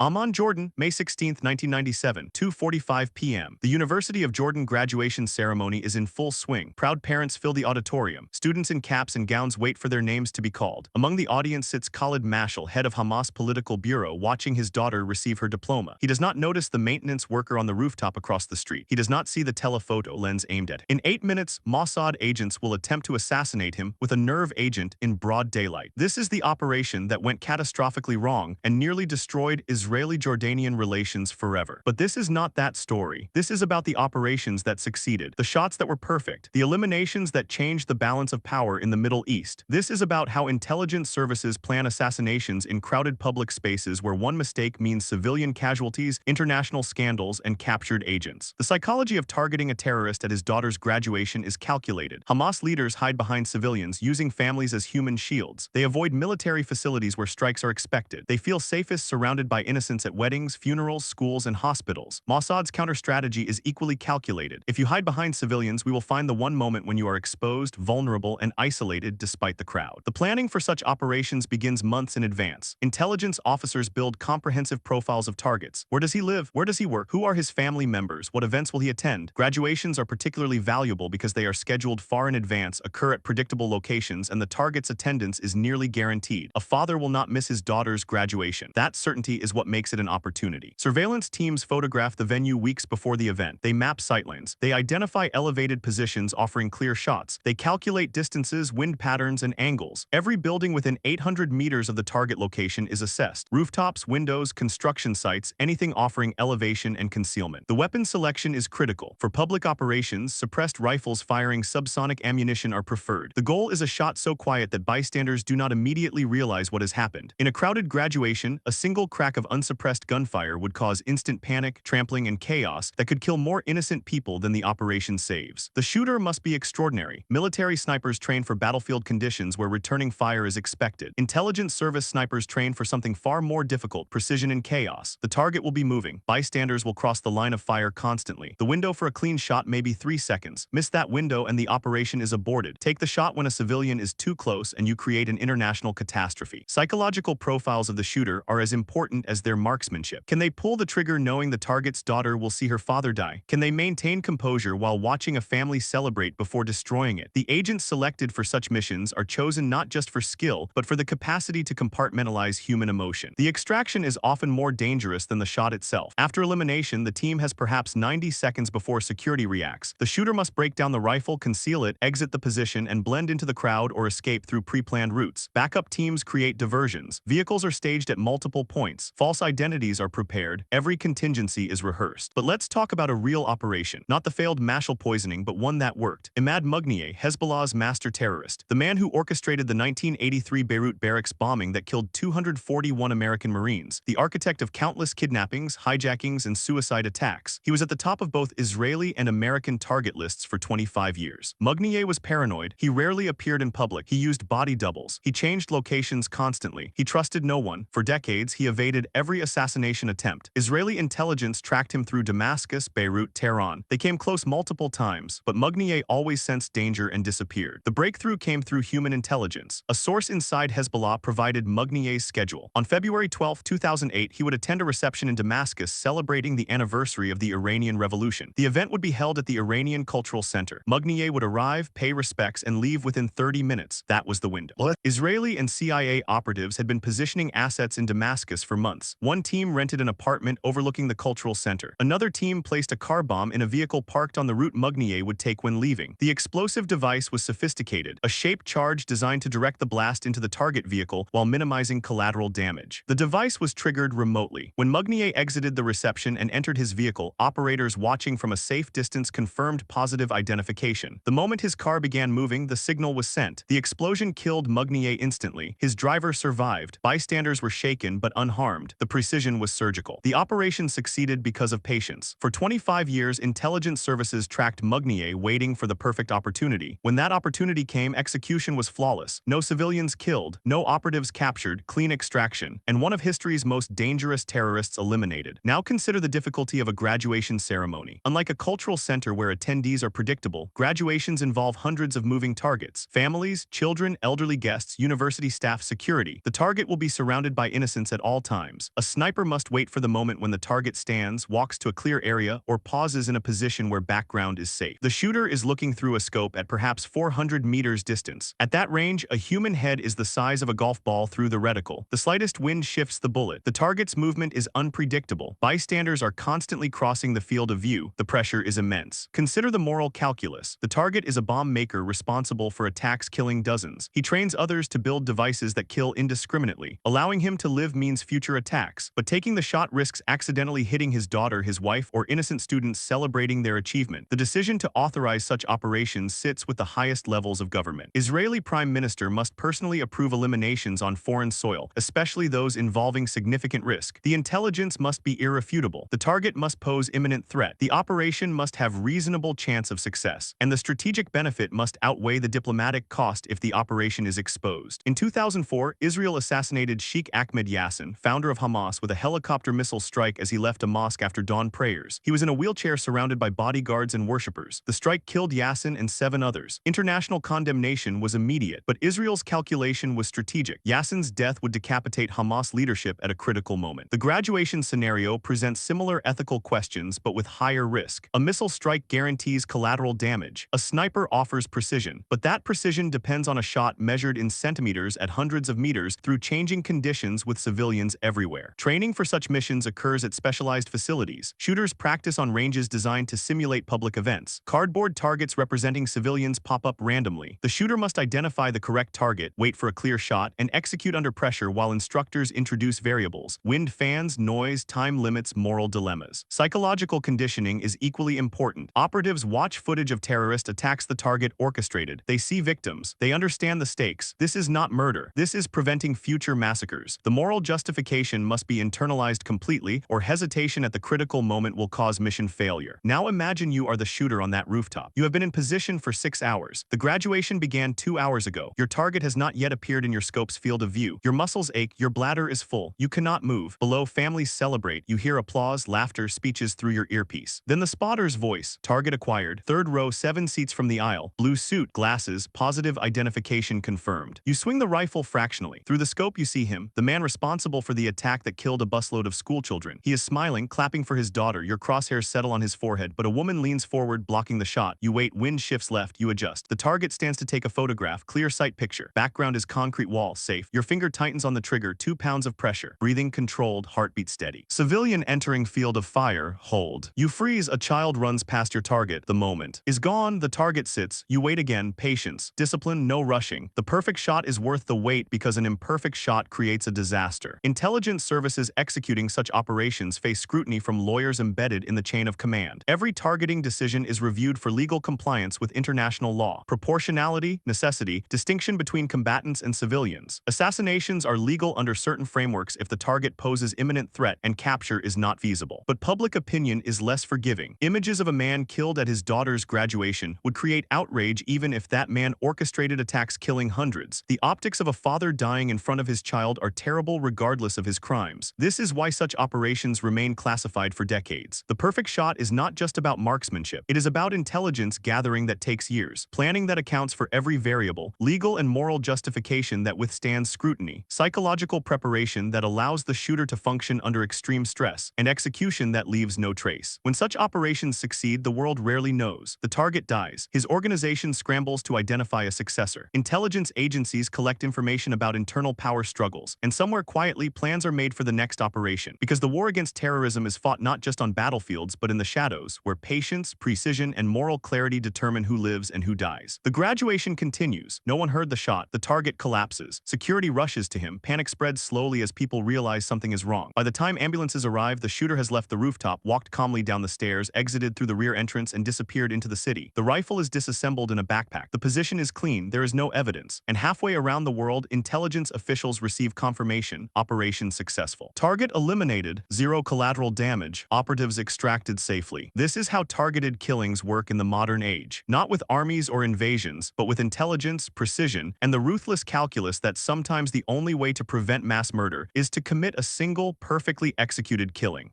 Amman, Jordan, May 16, 1997, 2:45 p.m. The University of Jordan graduation ceremony is in full swing. Proud parents fill the auditorium. Students in caps and gowns wait for their names to be called. Among the audience sits Khalid Mashal, head of Hamas political bureau, watching his daughter receive her diploma. He does not notice the maintenance worker on the rooftop across the street. He does not see the telephoto lens aimed at him. In 8 minutes, Mossad agents will attempt to assassinate him with a nerve agent in broad daylight. This is the operation that went catastrophically wrong and nearly destroyed Israeli-Jordanian relations forever. But this is not that story. This is about the operations that succeeded, the shots that were perfect, the eliminations that changed the balance of power in the Middle East. This is about how intelligence services plan assassinations in crowded public spaces where one mistake means civilian casualties, international scandals, and captured agents. The psychology of targeting a terrorist at his daughter's graduation is calculated. Hamas leaders hide behind civilians, using families as human shields. They avoid military facilities where strikes are expected. They feel safest surrounded by innocents at weddings, funerals, schools, and hospitals. Mossad's counter-strategy is equally calculated. If you hide behind civilians, we will find the one moment when you are exposed, vulnerable, and isolated despite the crowd. The planning for such operations begins months in advance. Intelligence officers build comprehensive profiles of targets. Where does he live? Where does he work? Who are his family members? What events will he attend? Graduations are particularly valuable because they are scheduled far in advance, occur at predictable locations, and the target's attendance is nearly guaranteed. A father will not miss his daughter's graduation. That certainty is what makes it an opportunity. Surveillance teams photograph the venue weeks before the event. They map sightlines. They identify elevated positions offering clear shots. They calculate distances, wind patterns, and angles. Every building within 800 meters of the target location is assessed. Rooftops, windows, construction sites, anything offering elevation and concealment. The weapon selection is critical. For public operations, suppressed rifles firing subsonic ammunition are preferred. The goal is a shot so quiet that bystanders do not immediately realize what has happened. In a crowded graduation, a single crack of unsuppressed gunfire would cause instant panic, trampling, and chaos that could kill more innocent people than the operation saves. The shooter must be extraordinary. Military snipers train for battlefield conditions where returning fire is expected. Intelligence service snipers train for something far more difficult: precision and chaos. The target will be moving. Bystanders will cross the line of fire constantly. The window for a clean shot may be 3 seconds. Miss that window and the operation is aborted. Take the shot when a civilian is too close and you create an international catastrophe. Psychological profiles of the shooter are as important as their marksmanship. Can they pull the trigger knowing the target's daughter will see her father die? Can they maintain composure while watching a family celebrate before destroying it? The agents selected for such missions are chosen not just for skill, but for the capacity to compartmentalize human emotion. The extraction is often more dangerous than the shot itself. After elimination, the team has perhaps 90 seconds before security reacts. The shooter must break down the rifle, conceal it, exit the position, and blend into the crowd or escape through pre-planned routes. Backup teams create diversions. Vehicles are staged at multiple points. False identities are prepared. Every contingency is rehearsed. But let's talk about a real operation. Not the failed Mashal poisoning, but one that worked. Imad Mughniyeh, Hezbollah's master terrorist, the man who orchestrated the 1983 Beirut barracks bombing that killed 241 American Marines, the architect of countless kidnappings, hijackings, and suicide attacks. He was at the top of both Israeli and American target lists for 25 years. Mughniyeh was paranoid. He rarely appeared in public. He used body doubles. He changed locations constantly. He trusted no one. For decades, he evaded every assassination attempt. Israeli intelligence tracked him through Damascus, Beirut, Tehran. They came close multiple times, but Mughniyeh always sensed danger and disappeared. The breakthrough came through human intelligence. A source inside Hezbollah provided Mughniyeh's schedule. On February 12, 2008, he would attend a reception in Damascus celebrating the anniversary of the Iranian Revolution. The event would be held at the Iranian Cultural Center. Mughniyeh would arrive, pay respects, and leave within 30 minutes. That was the window. Israeli and CIA operatives had been positioning assets in Damascus for months. One team rented an apartment overlooking the cultural center. Another team placed a car bomb in a vehicle parked on the route Mughniyeh would take when leaving. The explosive device was sophisticated, a shaped charge designed to direct the blast into the target vehicle while minimizing collateral damage. The device was triggered remotely. When Mughniyeh exited the reception and entered his vehicle, operators watching from a safe distance confirmed positive identification. The moment his car began moving, the signal was sent. The explosion killed Mughniyeh instantly. His driver survived. Bystanders were shaken but unharmed. The precision was surgical. The operation succeeded because of patience. For 25 years, intelligence services tracked Mughniyeh, waiting for the perfect opportunity. When that opportunity came, execution was flawless. No civilians killed, no operatives captured, clean extraction, and one of history's most dangerous terrorists eliminated. Now consider the difficulty of a graduation ceremony. Unlike a cultural center where attendees are predictable, graduations involve hundreds of moving targets: families, children, elderly guests, university staff, security. The target will be surrounded by innocents at all times. A sniper must wait for the moment when the target stands, walks to a clear area, or pauses in a position where background is safe. The shooter is looking through a scope at perhaps 400 meters distance. At that range, a human head is the size of a golf ball through the reticle. The slightest wind shifts the bullet. The target's movement is unpredictable. Bystanders are constantly crossing the field of view. The pressure is immense. Consider the moral calculus. The target is a bomb maker responsible for attacks killing dozens. He trains others to build devices that kill indiscriminately. Allowing him to live means future attacks, but taking the shot risks accidentally hitting his daughter, his wife, or innocent students celebrating their achievement. The decision to authorize such operations sits with the highest levels of government. Israeli Prime Minister must personally approve eliminations on foreign soil, especially those involving significant risk. The intelligence must be irrefutable. The target must pose imminent threat. The operation must have reasonable chance of success, and the strategic benefit must outweigh the diplomatic cost if the operation is exposed. In 2004, Israel assassinated Sheikh Ahmed Yassin, founder of Hamas, with a helicopter missile strike as he left a mosque after dawn prayers. He was in a wheelchair surrounded by bodyguards and worshippers. The strike killed Yassin and 7 others. International condemnation was immediate, but Israel's calculation was strategic. Yassin's death would decapitate Hamas leadership at a critical moment. The graduation scenario presents similar ethical questions but with higher risk. A missile strike guarantees collateral damage. A sniper offers precision, but that precision depends on a shot measured in centimeters at hundreds of meters through changing conditions with civilians everywhere. Training for such missions occurs at specialized facilities. Shooters practice on ranges designed to simulate public events. Cardboard targets representing civilians pop up randomly. The shooter must identify the correct target, wait for a clear shot, and execute under pressure while instructors introduce variables: wind, fans, noise, time limits, moral dilemmas. Psychological conditioning is equally important. Operatives watch footage of terrorist attacks, the target orchestrated. They see victims. They understand the stakes. This is not murder. This is preventing future massacres. The moral justification must be internalized completely, or hesitation at the critical moment will cause mission failure. Now imagine you are the shooter on that rooftop. You have been in position for 6 hours. The graduation began 2 hours ago. Your target has not yet appeared in your scope's field of view. Your muscles ache. Your bladder is full. You cannot move. Below, families celebrate. You hear applause, laughter, speeches through your earpiece. Then the spotter's voice. Target acquired. 3rd row, 7 seats from the aisle. Blue suit, glasses, positive identification confirmed. You swing the rifle fractionally. Through the scope you see him, the man responsible for the attack that killed a busload of schoolchildren. He is smiling, clapping for his daughter. Your crosshairs settle on his forehead, but a woman leans forward, blocking the shot. You wait, wind shifts left, you adjust. The target stands to take a photograph, clear sight picture. Background is concrete wall, safe. Your finger tightens on the trigger, 2 pounds of pressure. Breathing controlled, heartbeat steady. Civilian entering field of fire, hold. You freeze, a child runs past your target. The moment is gone, the target sits. You wait again, patience, discipline, no rushing. The perfect shot is worth the wait because an imperfect shot creates a disaster. Intelligence services executing such operations face scrutiny from lawyers embedded in the chain of command. Every targeting decision is reviewed for legal compliance with international law. Proportionality, necessity, distinction between combatants and civilians. Assassinations are legal under certain frameworks if the target poses imminent threat and capture is not feasible. But public opinion is less forgiving. Images of a man killed at his daughter's graduation would create outrage even if that man orchestrated attacks killing hundreds. The optics of a father dying in front of his child are terrible regardless of his crimes. This is why such operations remain classified for decades. The perfect shot is not just about marksmanship. It is about intelligence gathering that takes years, planning that accounts for every variable, legal and moral justification that withstands scrutiny, psychological preparation that allows the shooter to function under extreme stress, and execution that leaves no trace. When such operations succeed, the world rarely knows. The target dies. His organization scrambles to identify a successor. Intelligence agencies collect information about internal power struggles, and somewhere quietly plans are made for the next operation. Because the war against terrorism is fought not just on battlefields but in the shadows, where patience, precision, and moral clarity determine who lives and who dies. The graduation continues. No one heard the shot. The target collapses. Security rushes to him. Panic spreads slowly as people realize something is wrong. By the time ambulances arrive, the shooter has left the rooftop, walked calmly down the stairs, exited through the rear entrance, and disappeared into the city. The rifle is disassembled in a backpack. The position is clean. There is no evidence. And halfway around the world, intelligence officials receive confirmation. Operation successful. Target eliminated. 0 collateral damage. Operatives extracted safely. This is how targeted killings work in the modern age. Not with armies or invasions, but with intelligence, precision, and the ruthless calculus that sometimes the only way to prevent mass murder is to commit a single, perfectly executed killing.